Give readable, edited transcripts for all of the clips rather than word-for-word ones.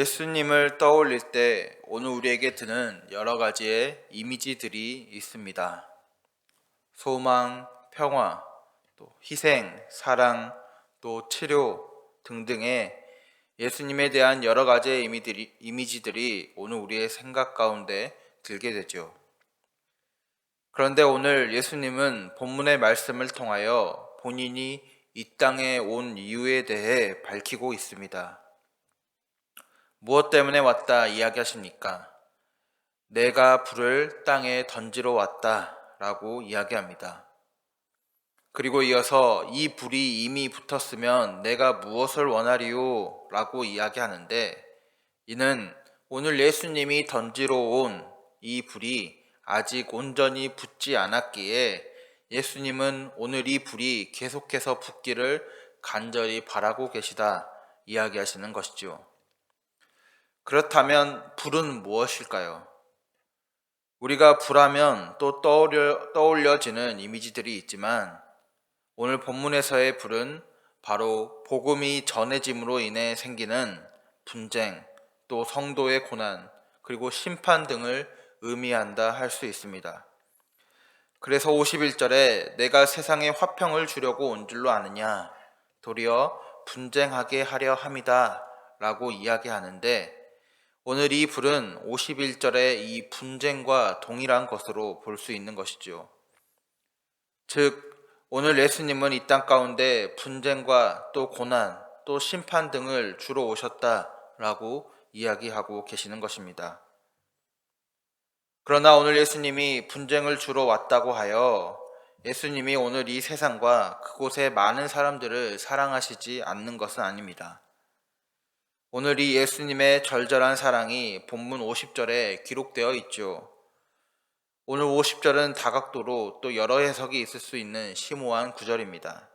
예수님을 떠올릴 때 오늘 우리에게 드는 여러 가지의 이미지들이 있습니다. 소망, 평화, 또 희생, 사랑, 또 치료 등등의 예수님에 대한 여러 가지의 이미지들이 오늘 우리의 생각 가운데 들게 되죠. 그런데 오늘 예수님은 본문의 말씀을 통하여 본인이 이 땅에 온 이유에 대해 밝히고 있습니다. 무엇 때문에 왔다 이야기하십니까? 내가 불을 땅에 던지러 왔다 라고 이야기합니다. 그리고 이어서 이 불이 이미 붙었으면 내가 무엇을 원하리요? 라고 이야기하는데, 이는 오늘 예수님이 던지러 온 이 불이 아직 온전히 붙지 않았기에 예수님은 오늘 이 불이 계속해서 붙기를 간절히 바라고 계시다 이야기하시는 것이죠. 그렇다면 불은 무엇일까요? 우리가 불하면 또 떠올려지는 이미지들이 있지만 오늘 본문에서의 불은 바로 복음이 전해짐으로 인해 생기는 분쟁, 또 성도의 고난, 그리고 심판 등을 의미한다 할 수 있습니다. 그래서 51절에 내가 세상에 화평을 주려고 온 줄로 아느냐? 도리어 분쟁하게 하려 함이다 라고 이야기하는데, 오늘 이 불은 51절의 이 분쟁과 동일한 것으로 볼 수 있는 것이죠. 즉, 오늘 예수님은 이 땅 가운데 분쟁과 또 고난, 또 심판 등을 주러 오셨다라고 이야기하고 계시는 것입니다. 그러나 오늘 예수님이 분쟁을 주러 왔다고 하여 예수님이 오늘 이 세상과 그곳의 많은 사람들을 사랑하시지 않는 것은 아닙니다. 오늘 이 예수님의 절절한 사랑이 본문 50절에 기록되어 있죠. 오늘 50절은 다각도로 또 여러 해석이 있을 수 있는 심오한 구절입니다.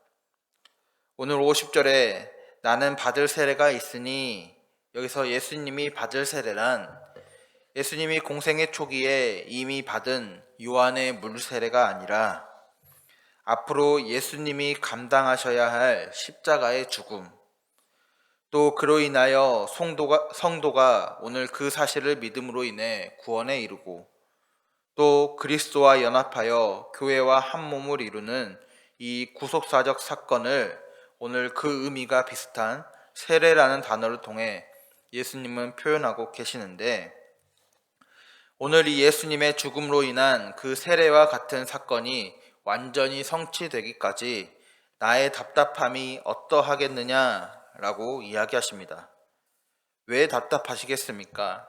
오늘 50절에 나는 받을 세례가 있으니, 여기서 예수님이 받을 세례란 예수님이 공생의 초기에 이미 받은 요한의 물 세례가 아니라 앞으로 예수님이 감당하셔야 할 십자가의 죽음, 또 그로 인하여 성도가 오늘 그 사실을 믿음으로 인해 구원에 이르고 또 그리스도와 연합하여 교회와 한 몸을 이루는 이 구속사적 사건을 오늘 그 의미가 비슷한 세례라는 단어를 통해 예수님은 표현하고 계시는데, 오늘 이 예수님의 죽음으로 인한 그 세례와 같은 사건이 완전히 성취되기까지 나의 답답함이 어떠하겠느냐라고 이야기하십니다. 왜 답답하시겠습니까?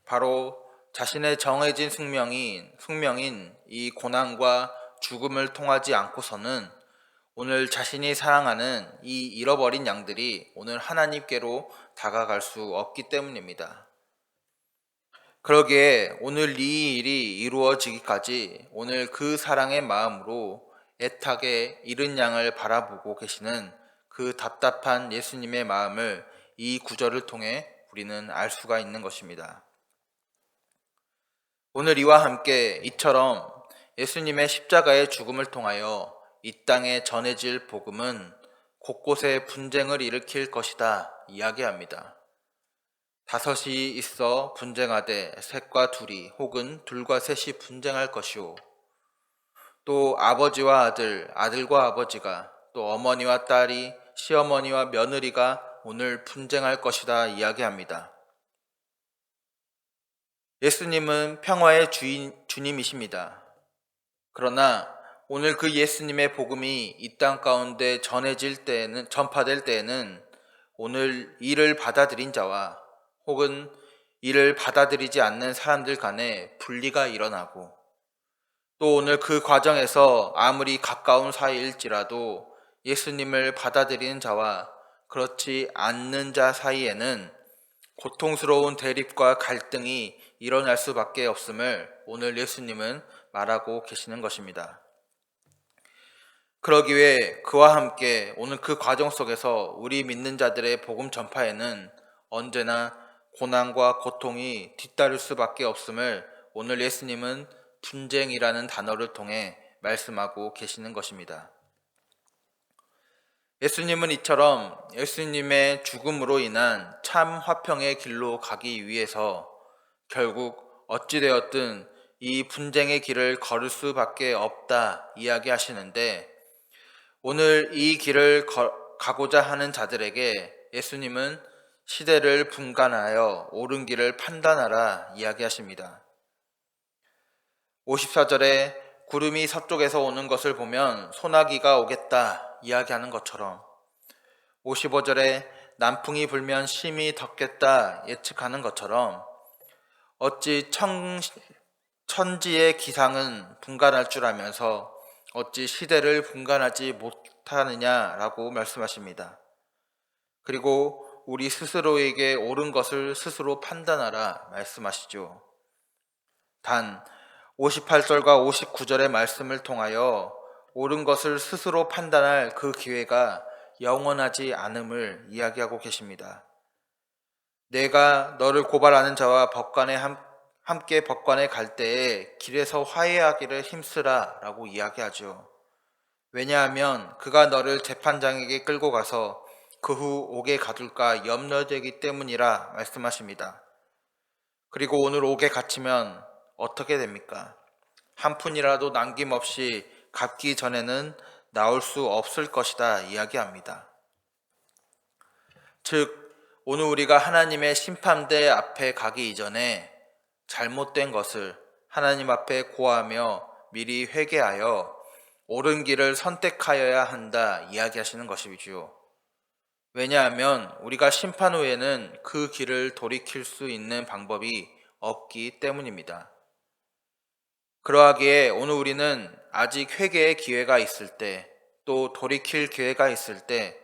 바로 자신의 정해진 숙명인 이 고난과 죽음을 통하지 않고서는 오늘 자신이 사랑하는 이 잃어버린 양들이 오늘 하나님께로 다가갈 수 없기 때문입니다. 그러기에 오늘 이 일이 이루어지기까지 오늘 그 사랑의 마음으로 애타게 잃은 양을 바라보고 계시는 그 답답한 예수님의 마음을 이 구절을 통해 우리는 알 수가 있는 것입니다. 오늘 이와 함께 이처럼 예수님의 십자가의 죽음을 통하여 이 땅에 전해질 복음은 곳곳에 분쟁을 일으킬 것이다 이야기합니다. 다섯이 있어 분쟁하되 셋과 둘이 혹은 둘과 셋이 분쟁할 것이요, 또 아버지와 아들, 아들과 아버지가, 또 어머니와 딸이, 시어머니와 며느리가 오늘 분쟁할 것이다 이야기합니다. 예수님은 평화의 주님이십니다. 그러나 오늘 그 예수님의 복음이 이 땅 가운데 전파될 때에는 오늘 이를 받아들인 자와 혹은 이를 받아들이지 않는 사람들 간에 분리가 일어나고, 또 오늘 그 과정에서 아무리 가까운 사이일지라도 예수님을 받아들이는 자와 그렇지 않는 자 사이에는 고통스러운 대립과 갈등이 일어날 수밖에 없음을 오늘 예수님은 말하고 계시는 것입니다. 그러기 위해 그와 함께 오늘 그 과정 속에서 우리 믿는 자들의 복음 전파에는 언제나 고난과 고통이 뒤따를 수밖에 없음을 오늘 예수님은 분쟁이라는 단어를 통해 말씀하고 계시는 것입니다. 예수님은 이처럼 예수님의 죽음으로 인한 참 화평의 길로 가기 위해서 결국 어찌되었든 이 분쟁의 길을 걸을 수밖에 없다 이야기하시는데, 오늘 이 길을 가고자 하는 자들에게 예수님은 시대를 분간하여 옳은 길을 판단하라 이야기하십니다. 54절에 구름이 서쪽에서 오는 것을 보면 소나기가 오겠다 이야기하는 것처럼, 55절에 남풍이 불면 심히 덥겠다 예측하는 것처럼, 어찌 천지의 기상은 분간할 줄 알면서 어찌 시대를 분간하지 못하느냐라고 말씀하십니다. 그리고 우리 스스로에게 옳은 것을 스스로 판단하라 말씀하시죠. 단 58절과 59절의 말씀을 통하여 옳은 것을 스스로 판단할 그 기회가 영원하지 않음을 이야기하고 계십니다. 내가 너를 고발하는 자와 함께 법관에 갈 때에 길에서 화해하기를 힘쓰라 라고 이야기하죠. 왜냐하면 그가 너를 재판장에게 끌고 가서 그 후 옥에 가둘까 염려되기 때문이라 말씀하십니다. 그리고 오늘 옥에 갇히면 어떻게 됩니까? 한 푼이라도 남김없이 갚기 전에는 나올 수 없을 것이다 이야기합니다. 즉, 오늘 우리가 하나님의 심판대 앞에 가기 이전에 잘못된 것을 하나님 앞에 고하며 미리 회개하여 옳은 길을 선택하여야 한다 이야기하시는 것이죠. 왜냐하면 우리가 심판 후에는 그 길을 돌이킬 수 있는 방법이 없기 때문입니다. 그러하기에 오늘 우리는 아직 회개의 기회가 있을 때, 또 돌이킬 기회가 있을 때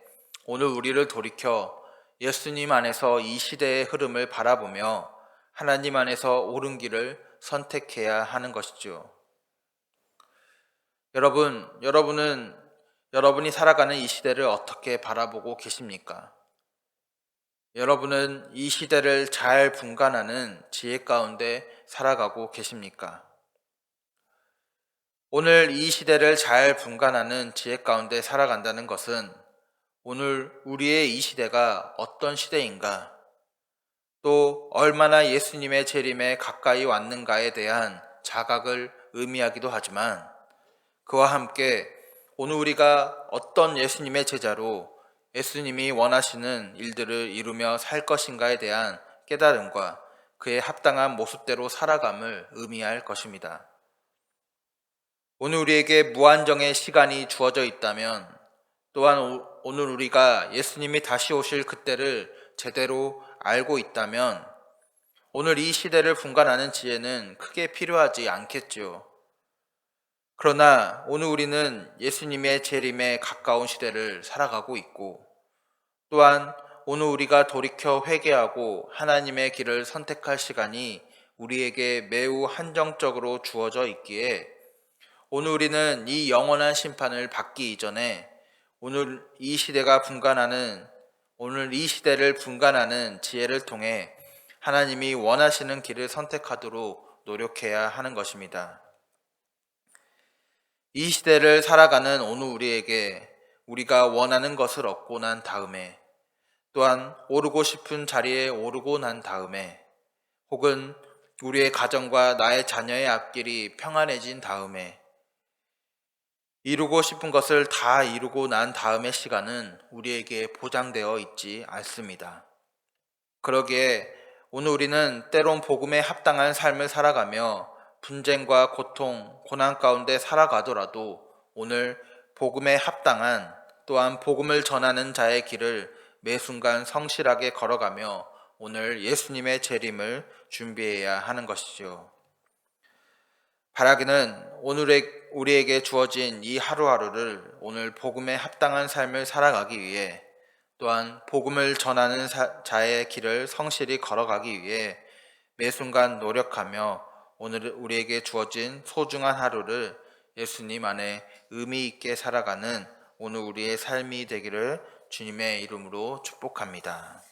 오늘 우리를 돌이켜 예수님 안에서 이 시대의 흐름을 바라보며 하나님 안에서 옳은 길을 선택해야 하는 것이죠. 여러분은 여러분이 살아가는 이 시대를 어떻게 바라보고 계십니까? 여러분은 이 시대를 잘 분간하는 지혜 가운데 살아가고 계십니까? 오늘 이 시대를 잘 분간하는 지혜 가운데 살아간다는 것은 오늘 우리의 이 시대가 어떤 시대인가, 또 얼마나 예수님의 재림에 가까이 왔는가에 대한 자각을 의미하기도 하지만, 그와 함께 오늘 우리가 어떤 예수님의 제자로 예수님이 원하시는 일들을 이루며 살 것인가에 대한 깨달음과 그에 합당한 모습대로 살아감을 의미할 것입니다. 오늘 우리에게 무한정의 시간이 주어져 있다면, 또한 오늘 우리가 예수님이 다시 오실 그때를 제대로 알고 있다면 오늘 이 시대를 분간하는 지혜는 크게 필요하지 않겠죠. 그러나 오늘 우리는 예수님의 재림에 가까운 시대를 살아가고 있고, 또한 오늘 우리가 돌이켜 회개하고 하나님의 길을 선택할 시간이 우리에게 매우 한정적으로 주어져 있기에, 오늘 우리는 이 영원한 심판을 받기 이전에 오늘 이 시대를 분간하는 지혜를 통해 하나님이 원하시는 길을 선택하도록 노력해야 하는 것입니다. 이 시대를 살아가는 오늘 우리에게 우리가 원하는 것을 얻고 난 다음에, 또한 오르고 싶은 자리에 오르고 난 다음에, 혹은 우리의 가정과 나의 자녀의 앞길이 평안해진 다음에, 이루고 싶은 것을 다 이루고 난 다음의 시간은 우리에게 보장되어 있지 않습니다. 그러기에 오늘 우리는 때론 복음에 합당한 삶을 살아가며 분쟁과 고통, 고난 가운데 살아가더라도 오늘 복음에 합당한, 또한 복음을 전하는 자의 길을 매 순간 성실하게 걸어가며 오늘 예수님의 재림을 준비해야 하는 것이죠. 바라기는 오늘 우리에게 주어진 이 하루하루를 오늘 복음에 합당한 삶을 살아가기 위해, 또한 복음을 전하는 자의 길을 성실히 걸어가기 위해 매 순간 노력하며 오늘 우리에게 주어진 소중한 하루를 예수님 안에 의미 있게 살아가는 오늘 우리의 삶이 되기를 주님의 이름으로 축복합니다.